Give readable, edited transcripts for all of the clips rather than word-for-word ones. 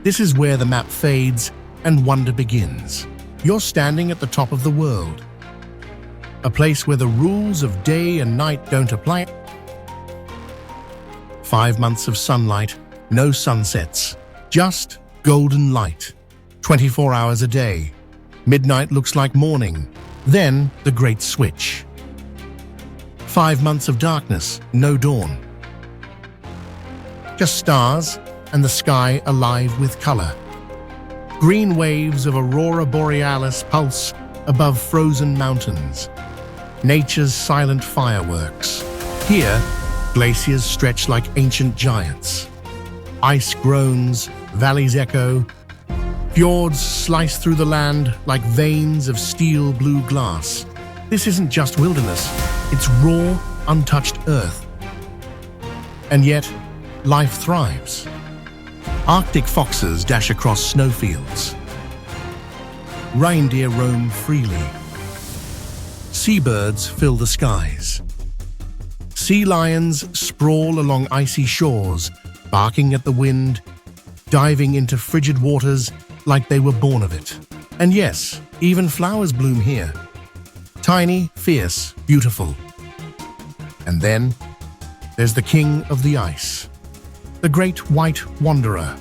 This is where the map fades and wonder begins. You're standing at the top of the world, a place where the rules of day and night don't apply. 5 months of sunlight, no sunsets, just golden light. 24 hours a day. Midnight looks like morning. Then the great switch. 5 months of darkness, no dawn. Just stars and the sky alive with color. Green waves of aurora borealis pulse above frozen mountains. Nature's silent fireworks. Here, glaciers stretch like ancient giants. Ice groans, valleys echo. Fjords slice through the land like veins of steel blue glass. This isn't just wilderness, it's raw, untouched earth. And yet, life thrives. Arctic foxes dash across snowfields. Reindeer roam freely. Seabirds fill the skies. Sea lions sprawl along icy shores, barking at the wind, diving into frigid waters like they were born of it. And yes, even flowers bloom here. Tiny, fierce, beautiful. And then, there's the king of the ice, the great white wanderer,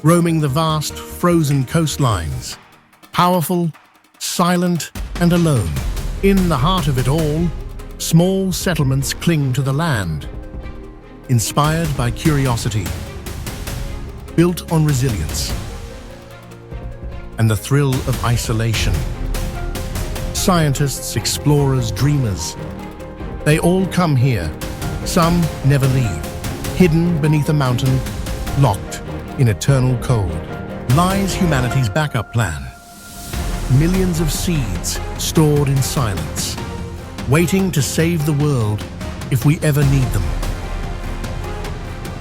roaming the vast, frozen coastlines, powerful, silent, and alone. In the heart of it all, small settlements cling to the land, inspired by curiosity, built on resilience, and the thrill of isolation. Scientists, explorers, dreamers, they all come here. Some never leave. Hidden beneath a mountain, locked in eternal cold, lies humanity's backup plan. Millions of seeds stored in silence, waiting to save the world if we ever need them.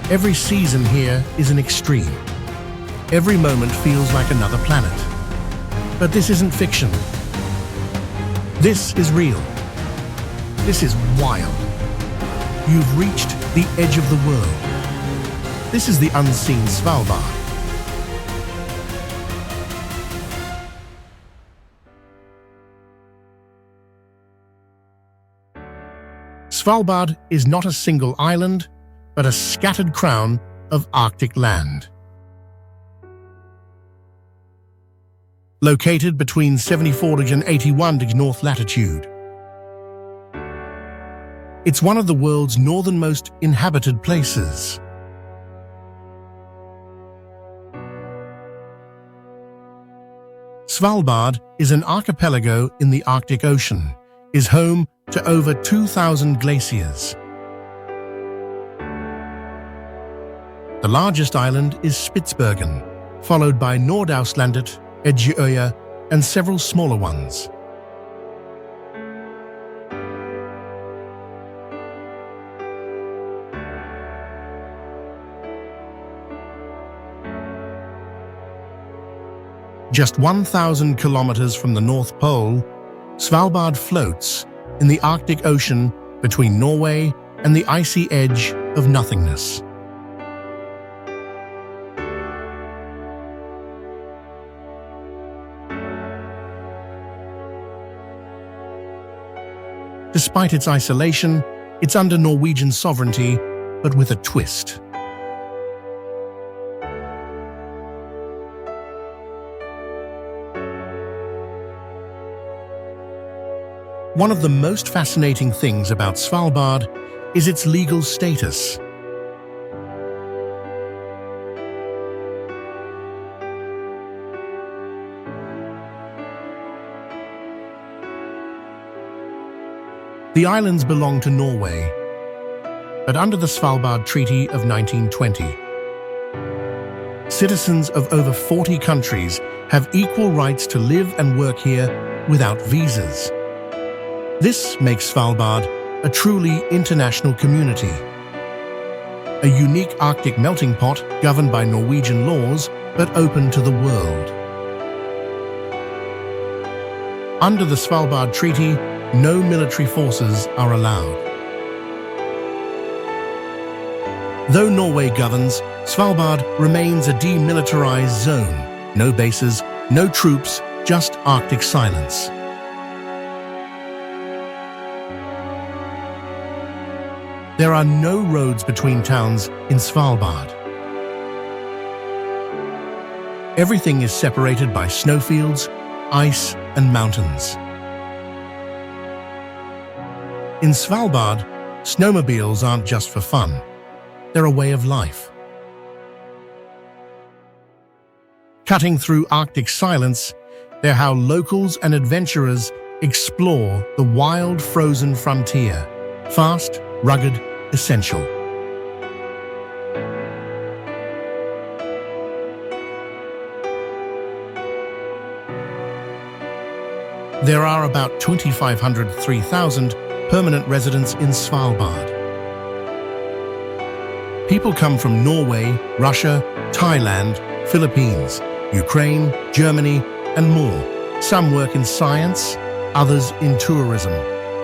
Every season here is an extreme. Every moment feels like another planet. But this isn't fiction. This is real. This is wild. You've reached the edge of the world. This is the unseen Svalbard. Svalbard is not a single island, but a scattered crown of Arctic land. Located between 74 and 81 north latitude. It's one of the world's northernmost inhabited places. Svalbard is an archipelago in the Arctic Ocean, is home to over 2,000 glaciers. The largest island is Spitsbergen, followed by Nordaustlandet, Edgeøya, and several smaller ones. Just 1,000 kilometers from the North Pole, Svalbard floats in the Arctic Ocean between Norway and the icy edge of nothingness. Despite its isolation, it's under Norwegian sovereignty, but with a twist. One of the most fascinating things about Svalbard is its legal status. The islands belong to Norway, but under the Svalbard Treaty of 1920, citizens of over 40 countries have equal rights to live and work here without visas. This makes Svalbard a truly international community, a unique Arctic melting pot governed by Norwegian laws but open to the world. Under the Svalbard Treaty, no military forces are allowed. Though Norway governs, Svalbard remains a demilitarized zone. No bases, no troops, just Arctic silence. There are no roads between towns in Svalbard. Everything is separated by snowfields, ice, and mountains. In Svalbard, snowmobiles aren't just for fun. They're a way of life. Cutting through Arctic silence, they're how locals and adventurers explore the wild frozen frontier. Fast, rugged, essential. There are about 3,000 permanent residents in Svalbard. People come from Norway, Russia, Thailand, Philippines, Ukraine, Germany, and more. Some work in science, others in tourism.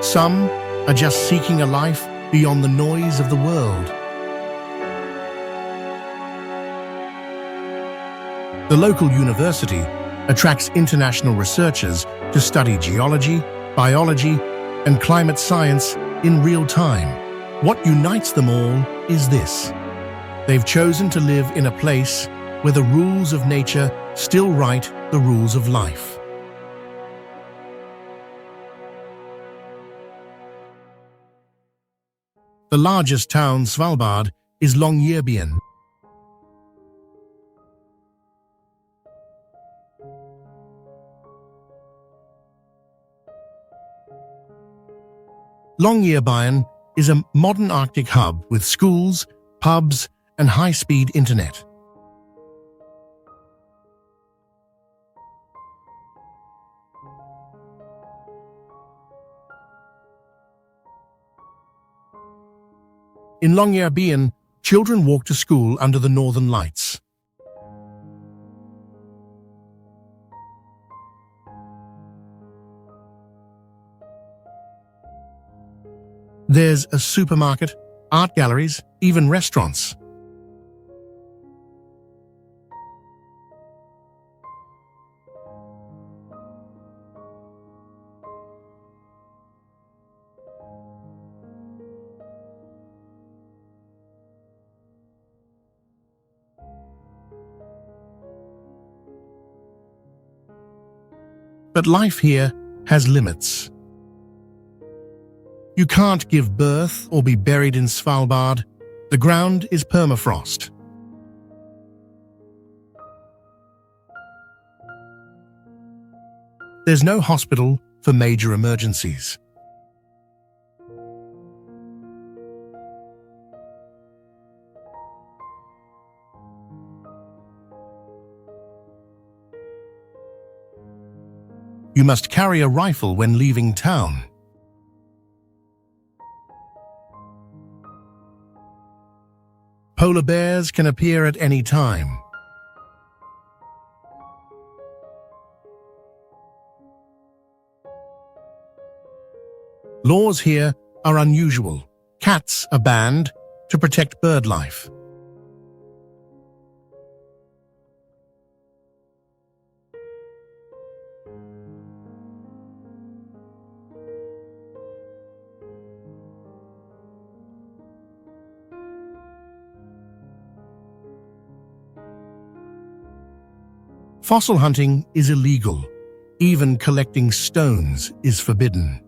Some are just seeking a life beyond the noise of the world. The local university attracts international researchers to study geology, biology, and climate science in real time. What unites them all is this: they've chosen to live in a place where the rules of nature still write the rules of life. The largest town, Svalbard, is Longyearbyen. Longyearbyen is a modern Arctic hub with schools, pubs, and high-speed internet. In Longyearbyen, children walk to school under the northern lights. There's a supermarket, art galleries, even restaurants. But life here has limits. You can't give birth or be buried in Svalbard. The ground is permafrost. There's no hospital for major emergencies. You must carry a rifle when leaving town. Polar bears can appear at any time. Laws here are unusual. Cats are banned to protect bird life. Fossil hunting is illegal. Even collecting stones is forbidden.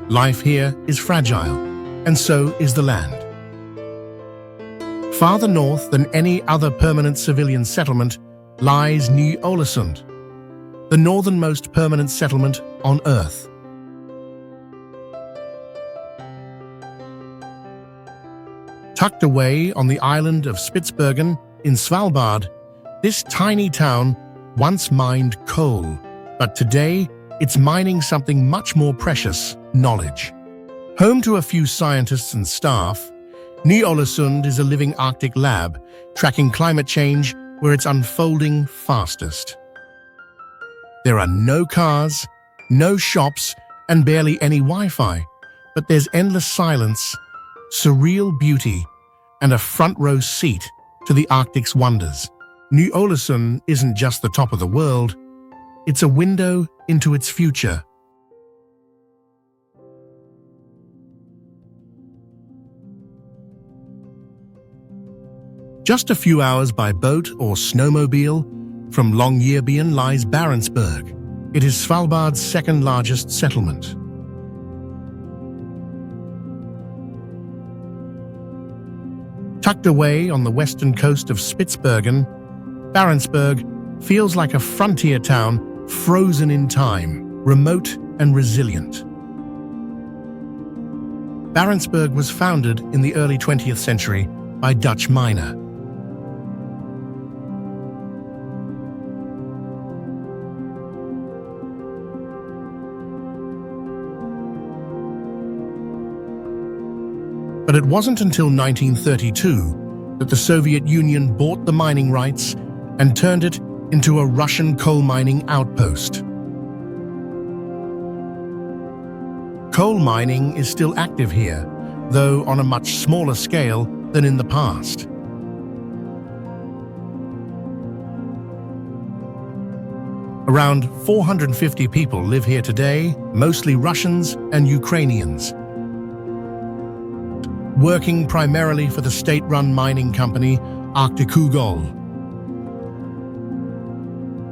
Life here is fragile, and so is the land. Farther north than any other permanent civilian settlement lies Ny-Ålesund, the northernmost permanent settlement on Earth. Tucked away on the island of Spitsbergen in Svalbard, this tiny town once mined coal, but today it's mining something much more precious: knowledge. Home to a few scientists and staff, Ny-Ålesund is a living Arctic lab, tracking climate change where it's unfolding fastest. There are no cars, no shops, and barely any Wi-Fi, but there's endless silence, surreal beauty, and a front-row seat to the Arctic's wonders. Ny-Ålesund isn't just the top of the world, it's a window into its future. Just a few hours by boat or snowmobile from Longyearbyen lies Barentsburg. It is Svalbard's second-largest settlement. Tucked away on the western coast of Spitsbergen, Barentsburg feels like a frontier town frozen in time, remote and resilient. Barentsburg was founded in the early 20th century by Dutch miner. But it wasn't until 1932 that the Soviet Union bought the mining rights and turned it into a Russian coal mining outpost. Coal mining is still active here, though on a much smaller scale than in the past. Around 450 people live here today, mostly Russians and Ukrainians, working primarily for the state-run mining company Archipelago.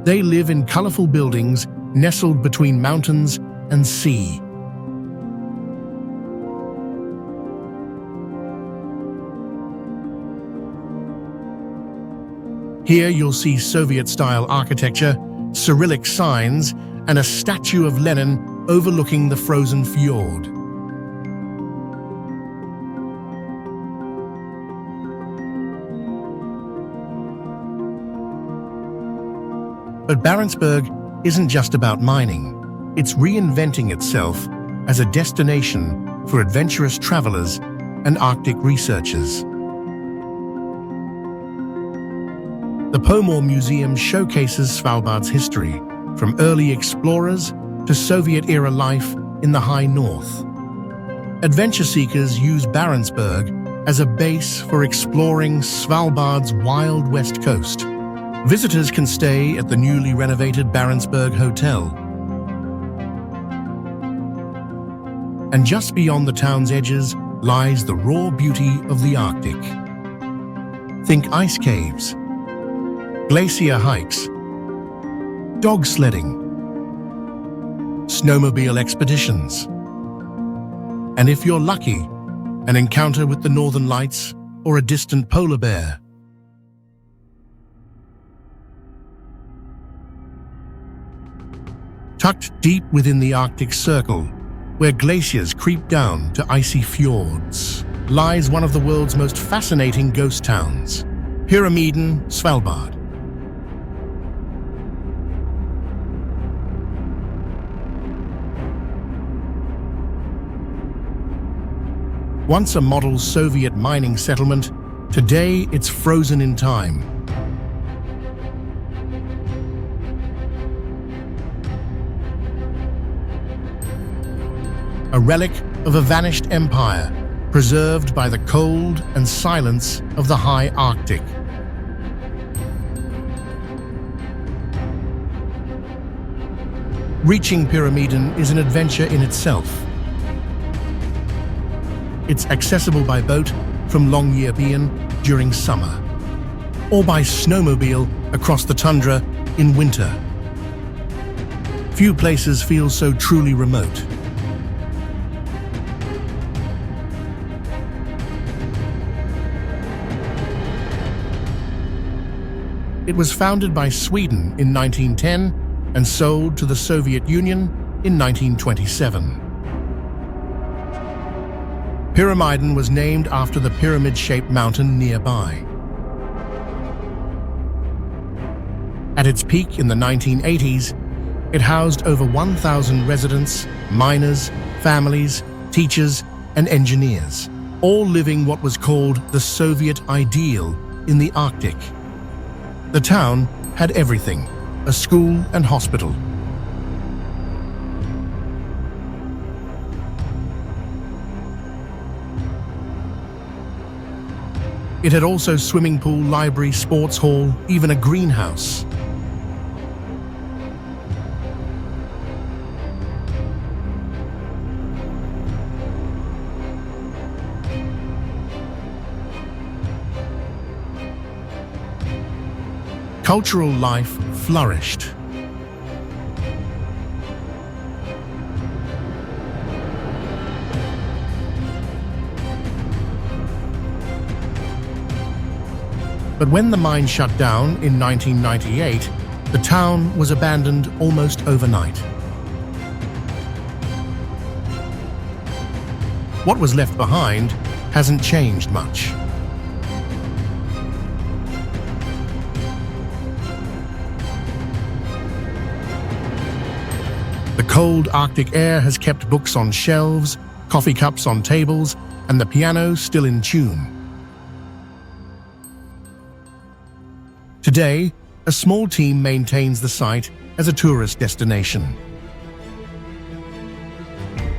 They live in colorful buildings nestled between mountains and sea. Here you'll see Soviet-style architecture, Cyrillic signs, and a statue of Lenin overlooking the frozen fjord. But Barentsburg isn't just about mining. It's reinventing itself as a destination for adventurous travelers and Arctic researchers. The Pomor Museum showcases Svalbard's history, from early explorers to Soviet-era life in the high north. Adventure seekers use Barentsburg as a base for exploring Svalbard's wild west coast. Visitors can stay at the newly renovated Barentsburg Hotel. And just beyond the town's edges lies the raw beauty of the Arctic. Think ice caves, glacier hikes, dog sledding, snowmobile expeditions, and if you're lucky, an encounter with the northern lights or a distant polar bear. Tucked deep within the Arctic Circle, where glaciers creep down to icy fjords, lies one of the world's most fascinating ghost towns, Pyramiden, Svalbard. Once a model Soviet mining settlement, today it's frozen in time. A relic of a vanished empire, preserved by the cold and silence of the high Arctic. Reaching Pyramiden is an adventure in itself. It's accessible by boat from Longyearbyen during summer, or by snowmobile across the tundra in winter. Few places feel so truly remote. It was founded by Sweden in 1910 and sold to the Soviet Union in 1927. Pyramiden was named after the pyramid-shaped mountain nearby. At its peak in the 1980s, it housed over 1,000 residents, miners, families, teachers, and engineers, all living what was called the Soviet ideal in the Arctic. The town had everything: a school and hospital. It had also swimming pool, library, sports hall, even a greenhouse. Cultural life flourished. But when the mine shut down in 1998, the town was abandoned almost overnight. What was left behind hasn't changed much. The cold Arctic air has kept books on shelves, coffee cups on tables, and the piano still in tune. Today, a small team maintains the site as a tourist destination.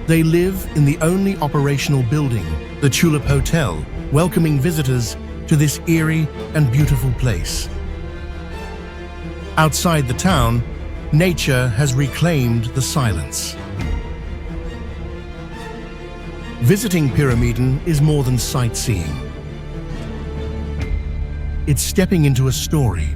They live in the only operational building, the Tulip Hotel, welcoming visitors to this eerie and beautiful place. Outside the town, nature has reclaimed the silence. Visiting Pyramiden is more than sightseeing. It's stepping into a story.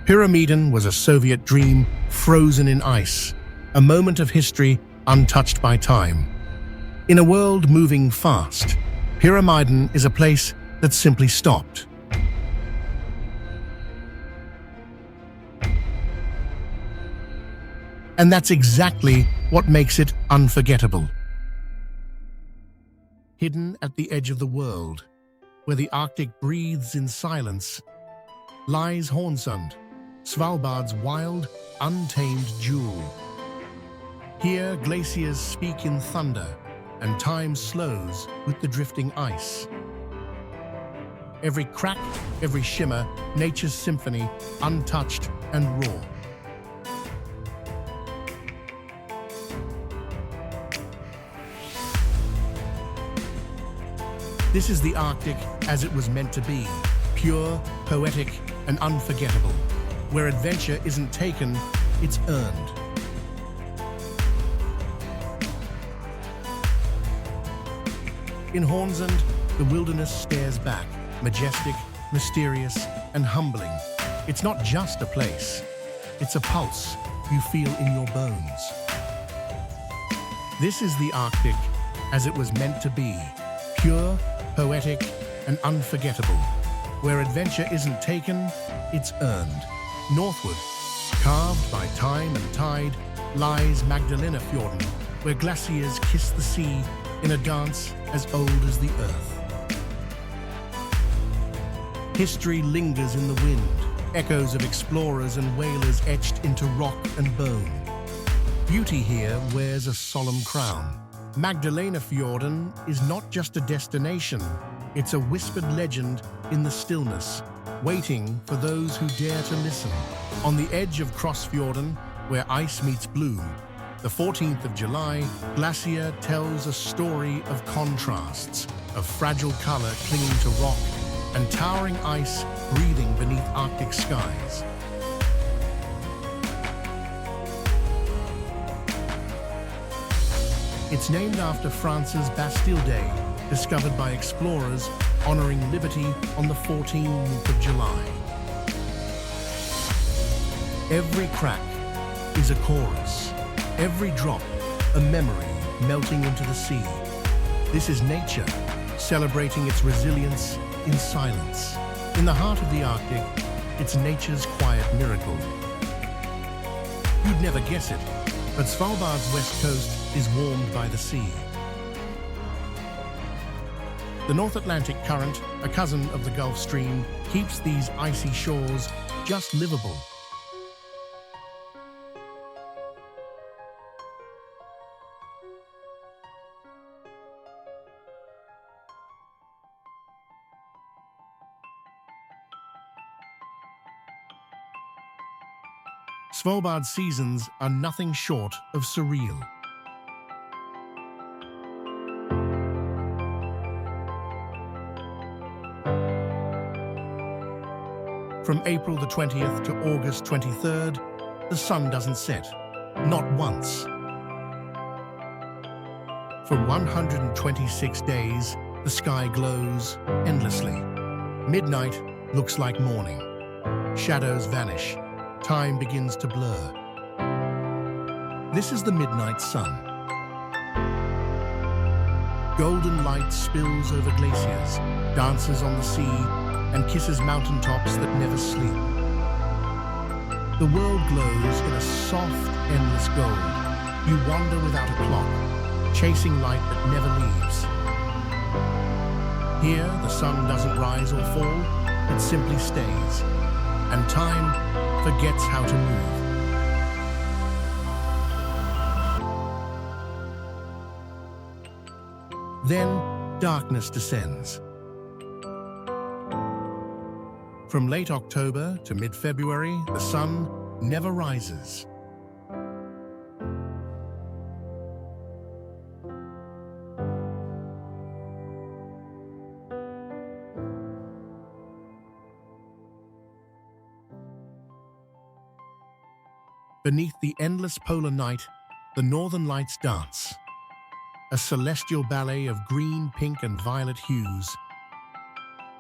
Pyramiden was a Soviet dream frozen in ice, a moment of history untouched by time. In a world moving fast, Pyramiden is a place that simply stopped. And that's exactly what makes it unforgettable. Hidden at the edge of the world, where the Arctic breathes in silence, lies Hornsund, Svalbard's wild, untamed jewel. Here, glaciers speak in thunder, and time slows with the drifting ice. Every crack, every shimmer, nature's symphony, untouched and raw. This is the Arctic as it was meant to be, pure, poetic, and unforgettable, where adventure isn't taken, it's earned. In Hornsund, the wilderness stares back, majestic, mysterious, and humbling. It's not just a place, it's a pulse you feel in your bones. This is the Arctic as it was meant to be, pure, poetic, and unforgettable, where adventure isn't taken, it's earned. Northward, carved by time and tide, lies Magdalena Fjorden, where glaciers kiss the sea in a dance as old as the earth. History lingers in the wind, echoes of explorers and whalers etched into rock and bone. Beauty here wears a solemn crown. Magdalena Fjorden is not just a destination, it's a whispered legend in the stillness, waiting for those who dare to listen. On the edge of Crossfjorden, where ice meets bloom, the 14th of July, glacier tells a story of contrasts, of fragile color clinging to rock and towering ice breathing beneath Arctic skies. It's named after France's Bastille Day, discovered by explorers honoring liberty on the 14th of July. Every crack is a chorus, every drop a memory melting into the sea. This is nature, celebrating its resilience in silence. In the heart of the Arctic, it's nature's quiet miracle. You'd never guess it, but Svalbard's west coast is warmed by the sea. The North Atlantic Current, a cousin of the Gulf Stream, keeps these icy shores just livable. Svalbard's seasons are nothing short of surreal. From April the 20th to August 23rd, the sun doesn't set, not once. For 126 days, the sky glows endlessly. Midnight looks like morning. Shadows vanish. Time begins to blur. This is the midnight sun. Golden light spills over glaciers, dances on the sea, and kisses mountaintops that never sleep. The world glows in a soft, endless gold. You wander without a clock, chasing light that never leaves. Here, the sun doesn't rise or fall, it simply stays, and time forgets how to move. Then, darkness descends. From late October to mid-February, the sun never rises. Beneath the endless polar night, the northern lights dance. A celestial ballet of green, pink, and violet hues.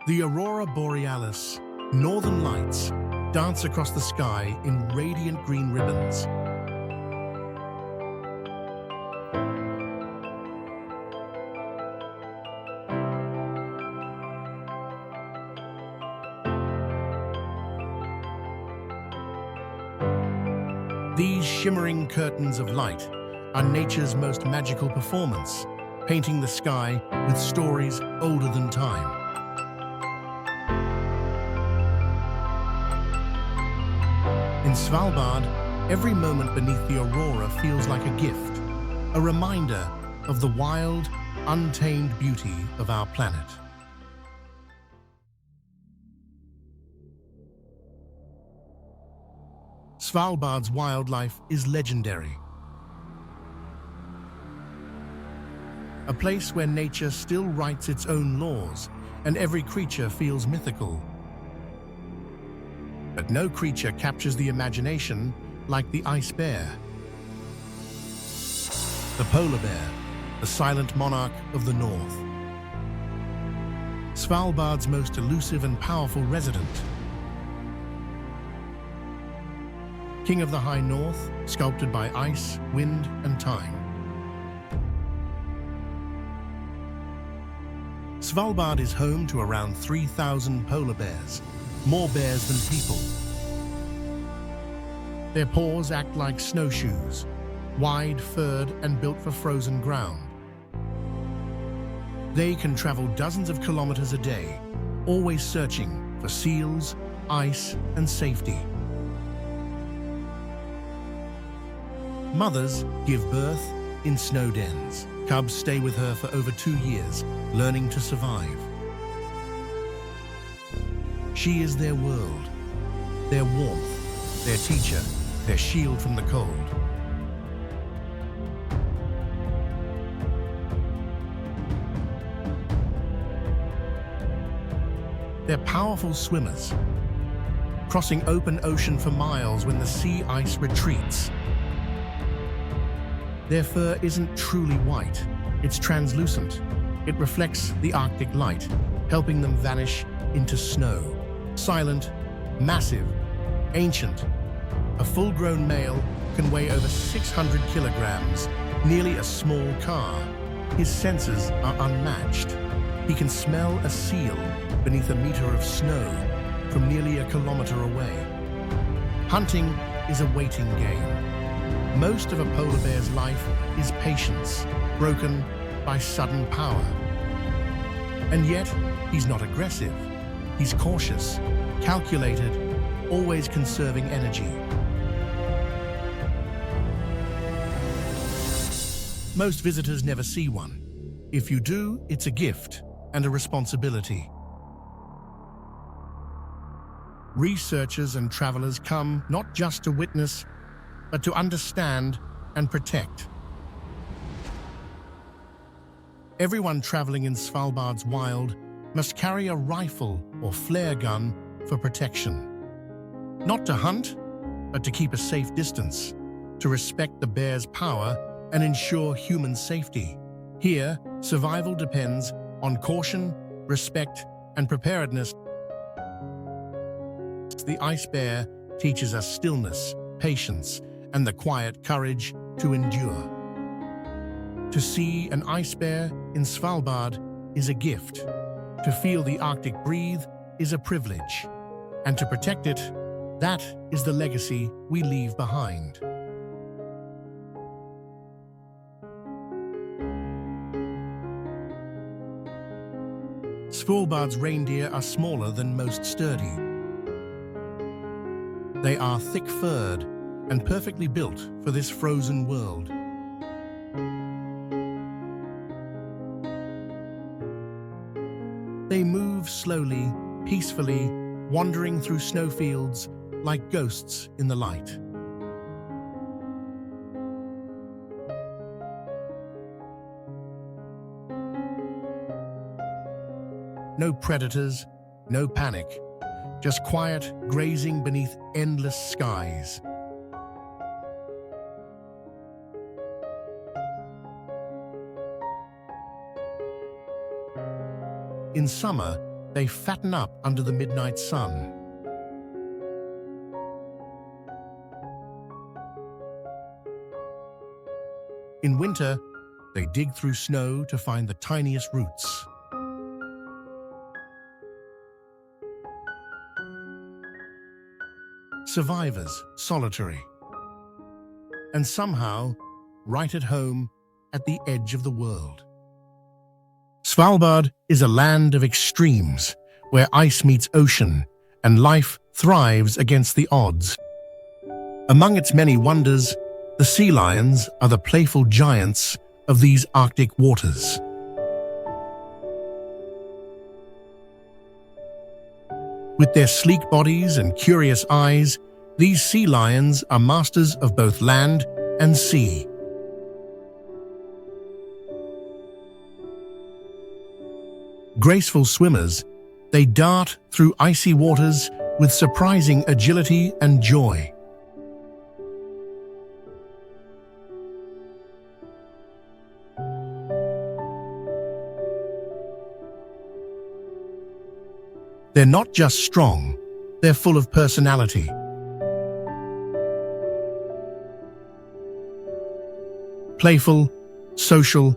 The aurora borealis, northern lights, dance across the sky in radiant green ribbons. These shimmering curtains of light are nature's most magical performance, painting the sky with stories older than time. In Svalbard, every moment beneath the aurora feels like a gift, a reminder of the wild, untamed beauty of our planet. Svalbard's wildlife is legendary. A place where nature still writes its own laws, and every creature feels mythical. But no creature captures the imagination like the ice bear. The polar bear, the silent monarch of the north. Svalbard's most elusive and powerful resident. King of the high north, sculpted by ice, wind, and time. Svalbard is home to around 3,000 polar bears, more bears than people. Their paws act like snowshoes, wide, furred, and built for frozen ground. They can travel dozens of kilometers a day, always searching for seals, ice, and safety. Mothers give birth in snow dens. Cubs stay with her for over 2 years, learning to survive. She is their world, their warmth, their teacher, their shield from the cold. They're powerful swimmers, crossing open ocean for miles when the sea ice retreats. Their fur isn't truly white, it's translucent. It reflects the Arctic light, helping them vanish into snow. Silent, massive, ancient. A full-grown male can weigh over 600 kilograms, nearly a small car. His senses are unmatched. He can smell a seal beneath a meter of snow from nearly a kilometer away. Hunting is a waiting game. Most of a polar bear's life is patience, broken by sudden power. And yet, he's not aggressive. He's cautious, calculated, always conserving energy. Most visitors never see one. If you do, it's a gift and a responsibility. Researchers and travelers come not just to witness, but to understand and protect. Everyone traveling in Svalbard's wild must carry a rifle or flare gun for protection. Not to hunt, but to keep a safe distance, to respect the bear's power and ensure human safety. Here, survival depends on caution, respect, and preparedness. The ice bear teaches us stillness, patience, and the quiet courage to endure. To see an ice bear in Svalbard is a gift. To feel the Arctic breathe is a privilege. And to protect it, that is the legacy we leave behind. Svalbard's reindeer are smaller than most sturdy. They are thick-furred and perfectly built for this frozen world. They move slowly, peacefully, wandering through snowfields like ghosts in the light. No predators, no panic, just quiet grazing beneath endless skies. In summer, they fatten up under the midnight sun. In winter, they dig through snow to find the tiniest roots. Survivors, solitary, and somehow right at home at the edge of the world. Svalbard is a land of extremes, where ice meets ocean and life thrives against the odds. Among its many wonders, the sea lions are the playful giants of these Arctic waters. With their sleek bodies and curious eyes, these sea lions are masters of both land and sea. Graceful swimmers, they dart through icy waters with surprising agility and joy. They're not just strong, they're full of personality. Playful, social,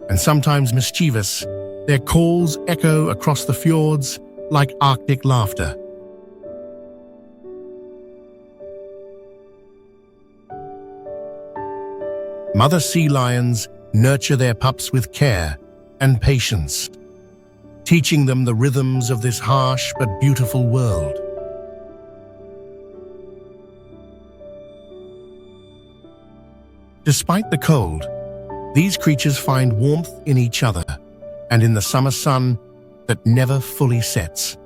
and sometimes mischievous, their calls echo across the fjords like Arctic laughter. Mother sea lions nurture their pups with care and patience, teaching them the rhythms of this harsh but beautiful world. Despite the cold, these creatures find warmth in each other and in the summer sun that never fully sets.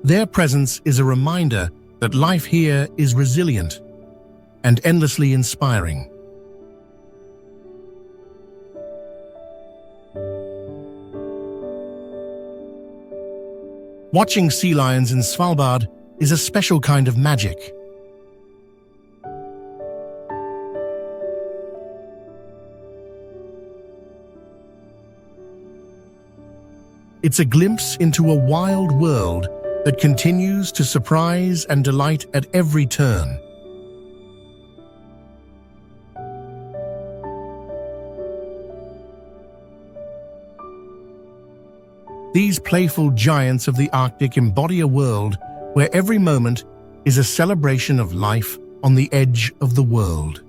Their presence is a reminder that life here is resilient and endlessly inspiring. Watching sea lions in Svalbard is a special kind of magic. It's a glimpse into a wild world that continues to surprise and delight at every turn. These playful giants of the Arctic embody a world where every moment is a celebration of life on the edge of the world.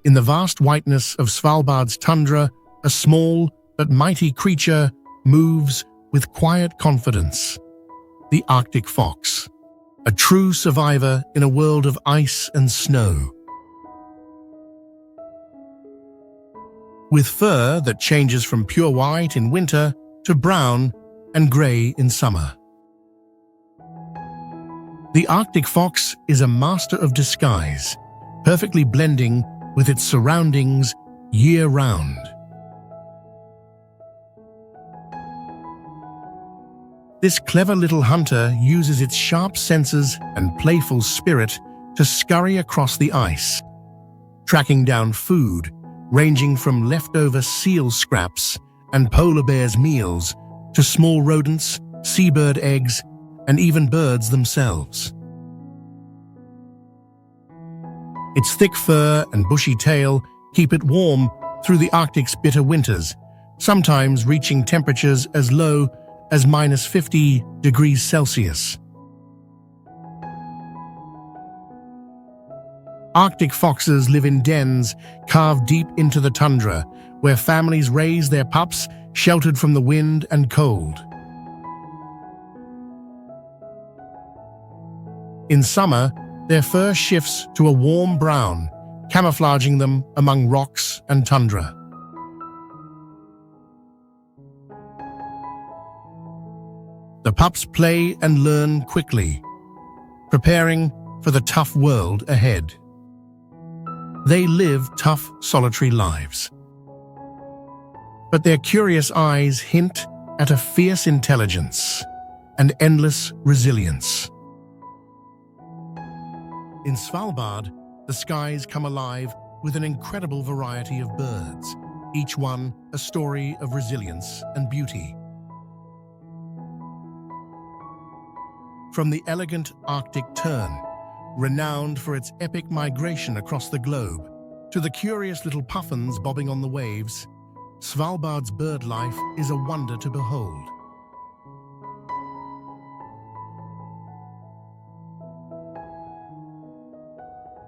In the vast whiteness of Svalbard's tundra, a small but mighty creature moves with quiet confidence. The Arctic fox, a true survivor in a world of ice and snow. With fur that changes from pure white in winter to brown and grey in summer. The Arctic fox is a master of disguise, perfectly blending with its surroundings year-round. This clever little hunter uses its sharp senses and playful spirit to scurry across the ice, tracking down food ranging from leftover seal scraps and polar bears' meals to small rodents, seabird eggs, and even birds themselves. Its thick fur and bushy tail keep it warm through the Arctic's bitter winters, sometimes reaching temperatures as low as -50 degrees Celsius. Arctic foxes live in dens carved deep into the tundra, where families raise their pups sheltered from the wind and cold. In summer, their fur shifts to a warm brown, camouflaging them among rocks and tundra. The pups play and learn quickly, preparing for the tough world ahead. They live tough, solitary lives. But their curious eyes hint at a fierce intelligence and endless resilience. In Svalbard, the skies come alive with an incredible variety of birds, each one a story of resilience and beauty. From the elegant Arctic tern, renowned for its epic migration across the globe, to the curious little puffins bobbing on the waves, Svalbard's bird life is a wonder to behold.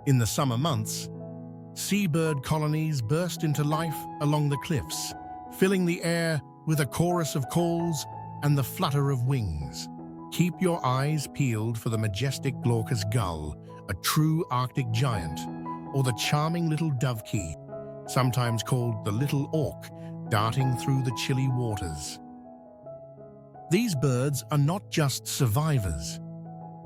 In the summer months, seabird colonies burst into life along the cliffs, filling the air with a chorus of calls and the flutter of wings. Keep your eyes peeled for the majestic glaucous gull, a true Arctic giant, or the charming little dovekie, sometimes called the little auk, darting through the chilly waters. These birds are not just survivors.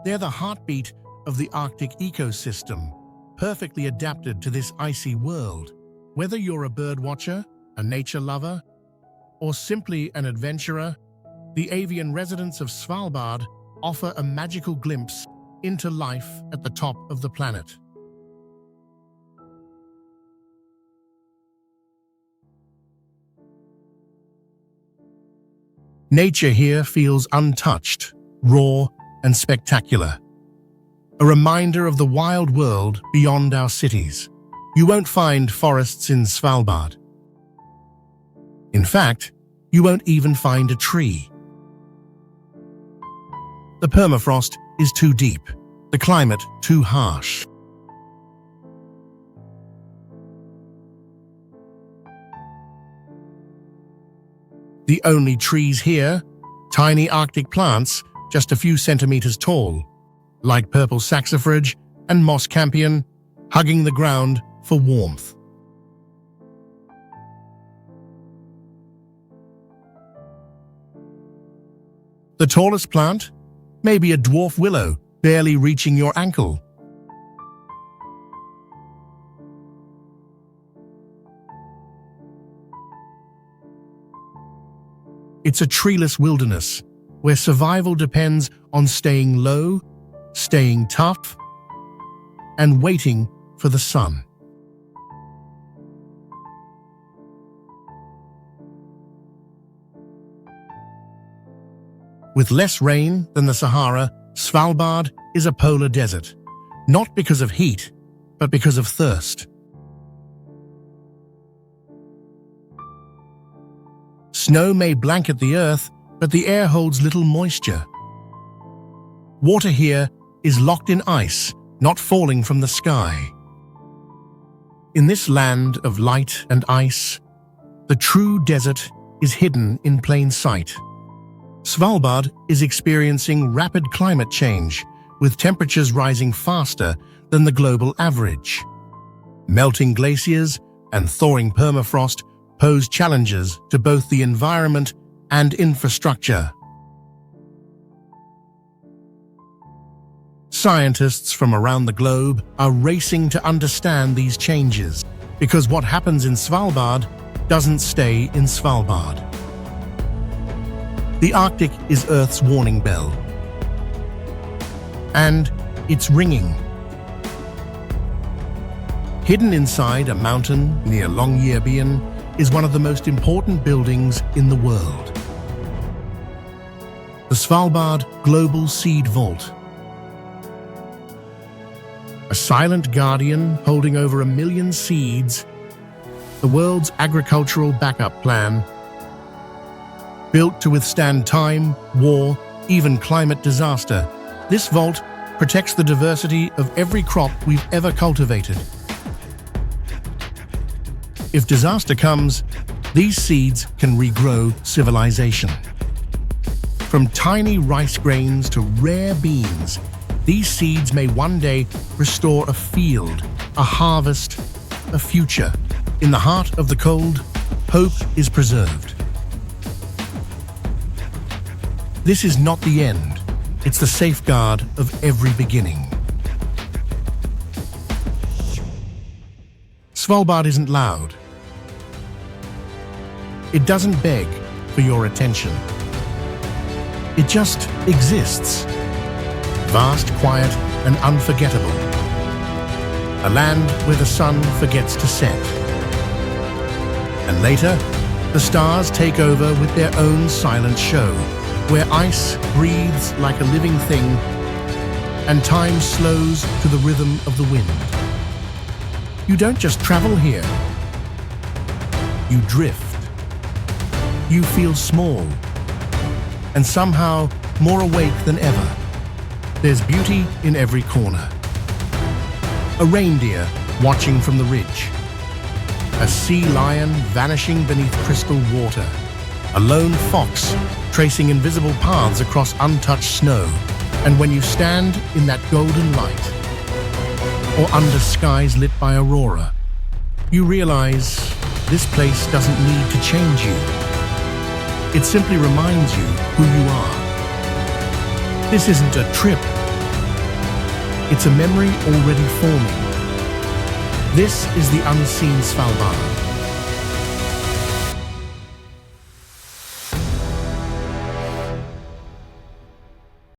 They're the heartbeat of the Arctic ecosystem, perfectly adapted to this icy world. Whether you're a bird watcher, a nature lover, or simply an adventurer, the avian residents of Svalbard offer a magical glimpse into life at the top of the planet. Nature here feels untouched, raw, and spectacular. A reminder of the wild world beyond our cities. You won't find forests in Svalbard. In fact, you won't even find a tree. The permafrost is too deep, the climate too harsh. The only trees here, tiny Arctic plants just a few centimeters tall, like purple saxifrage and moss campion, hugging the ground for warmth. The tallest plant? Maybe a dwarf willow, barely reaching your ankle. It's a treeless wilderness, where survival depends on staying low, staying tough, and waiting for the sun. With less rain than the Sahara, Svalbard is a polar desert, not because of heat, but because of thirst. Snow may blanket the earth, but the air holds little moisture. Water here is locked in ice, not falling from the sky. In this land of light and ice, the true desert is hidden in plain sight. Svalbard is experiencing rapid climate change, with temperatures rising faster than the global average. Melting glaciers and thawing permafrost pose challenges to both the environment and infrastructure. Scientists from around the globe are racing to understand these changes, because what happens in Svalbard doesn't stay in Svalbard. The Arctic is Earth's warning bell, and it's ringing. Hidden inside a mountain near Longyearbyen is one of the most important buildings in the world. The Svalbard Global Seed Vault. A silent guardian holding over 1 million seeds, the world's agricultural backup plan, built to withstand time, war, even climate disaster. This vault protects the diversity of every crop we've ever cultivated. If disaster comes, these seeds can regrow civilization. From tiny rice grains to rare beans, these seeds may one day restore a field, a harvest, a future. In the heart of the cold, hope is preserved. This is not the end. It's the safeguard of every beginning. Svalbard isn't loud. It doesn't beg for your attention. It just exists. Vast, quiet, and unforgettable. A land where the sun forgets to set. And later, the stars take over with their own silent show, where ice breathes like a living thing and time slows to the rhythm of the wind. You don't just travel here. You drift. You feel small, and somehow more awake than ever. There's beauty in every corner. A reindeer watching from the ridge. A sea lion vanishing beneath crystal water. A lone fox tracing invisible paths across untouched snow. And when you stand in that golden light, or under skies lit by aurora, you realize this place doesn't need to change you. It simply reminds you who you are. This isn't a trip. It's a memory already forming. This is the unseen Svalbard.